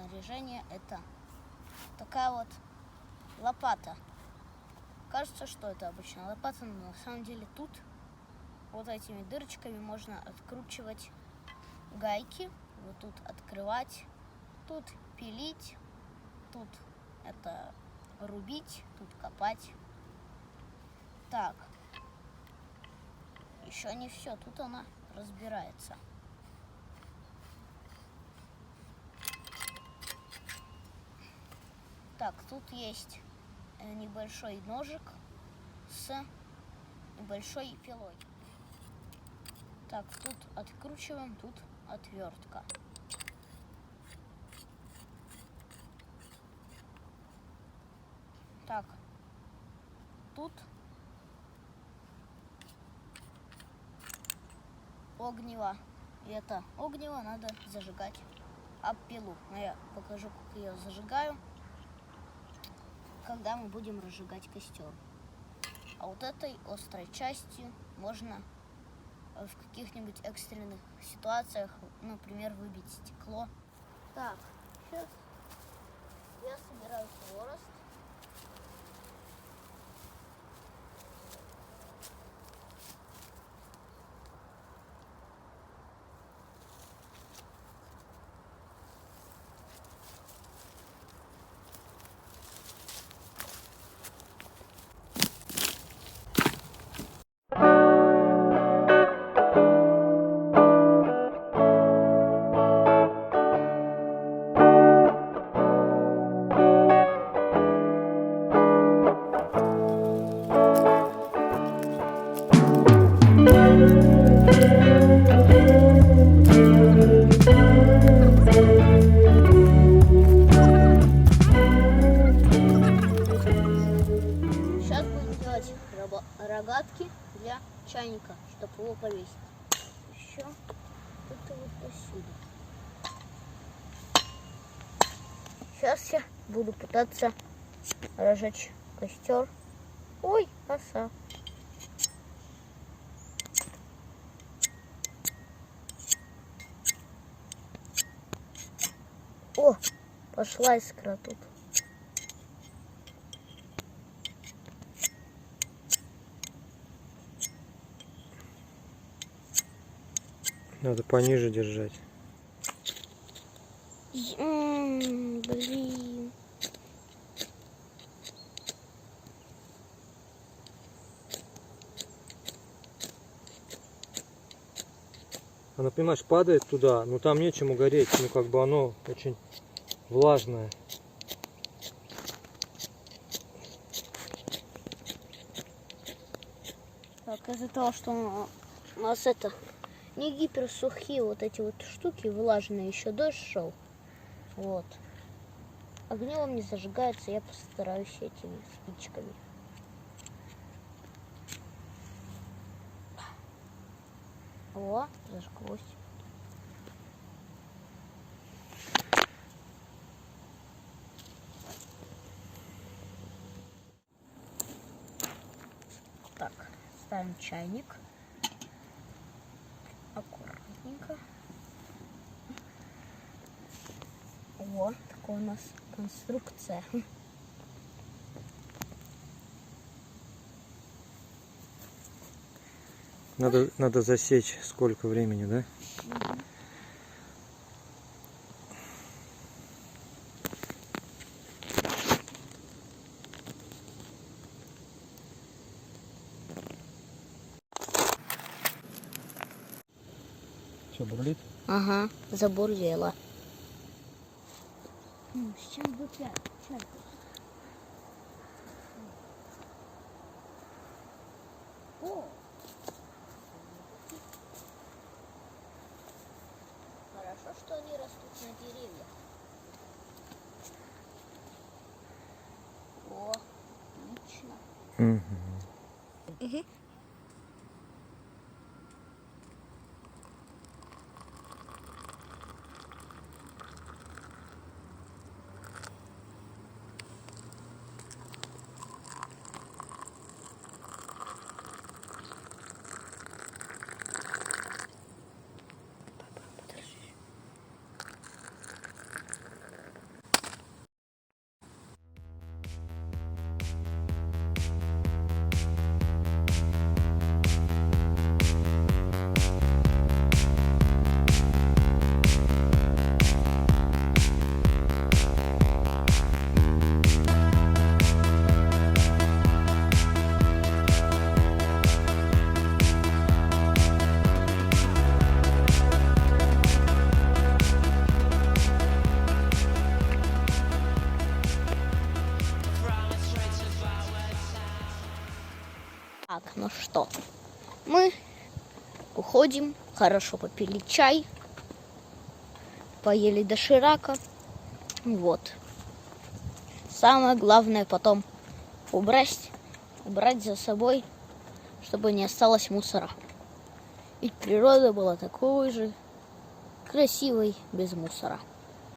снаряжение. Это такая вот лопата. Кажется, что это обычная лопата, но на самом деле тут вот этими дырочками можно откручивать гайки. Вот тут открывать, тут пилить, тут это рубить, тут копать. Так, еще не все, тут она разбирается. Так, тут есть небольшой ножик с небольшой пилой. Так, тут откручиваем, тут отвертка. Так, тут огниво. И это огниво надо зажигать об пилу. Но я покажу, как ее зажигаю, когда мы будем разжигать костер. А вот этой острой частью можно в каких-нибудь экстренных ситуациях, например, выбить стекло. Так, сейчас я собираю хворост. Сейчас будем делать рогатки для чайника, чтобы его повесить. Еще это вот посюда. Сейчас я буду пытаться разжечь костер. Ой, оса. О, пошла искра тут. Надо пониже держать. Блин. Она, понимаешь, падает туда, но там нечему гореть. Ну, как бы оно очень влажное. Так, из-за того, что у нас это не гиперсухие вот эти вот штуки влажные, еще дождь шел. Вот. Огнем не зажигается, я постараюсь этими спичками. О, зажглось. Так, ставим чайник. Аккуратненько. О, такая у нас конструкция. Надо засечь, сколько времени, да? Все, бурлит? Ага, забурлила. С чем бы чай? О! Хорошо, что они растут на деревьях. О, отлично. Угу. Так, ну что, мы уходим, хорошо попили чай, поели доширака. Вот. Самое главное потом убрать за собой, чтобы не осталось мусора. Ведь природа была такой же красивой без мусора.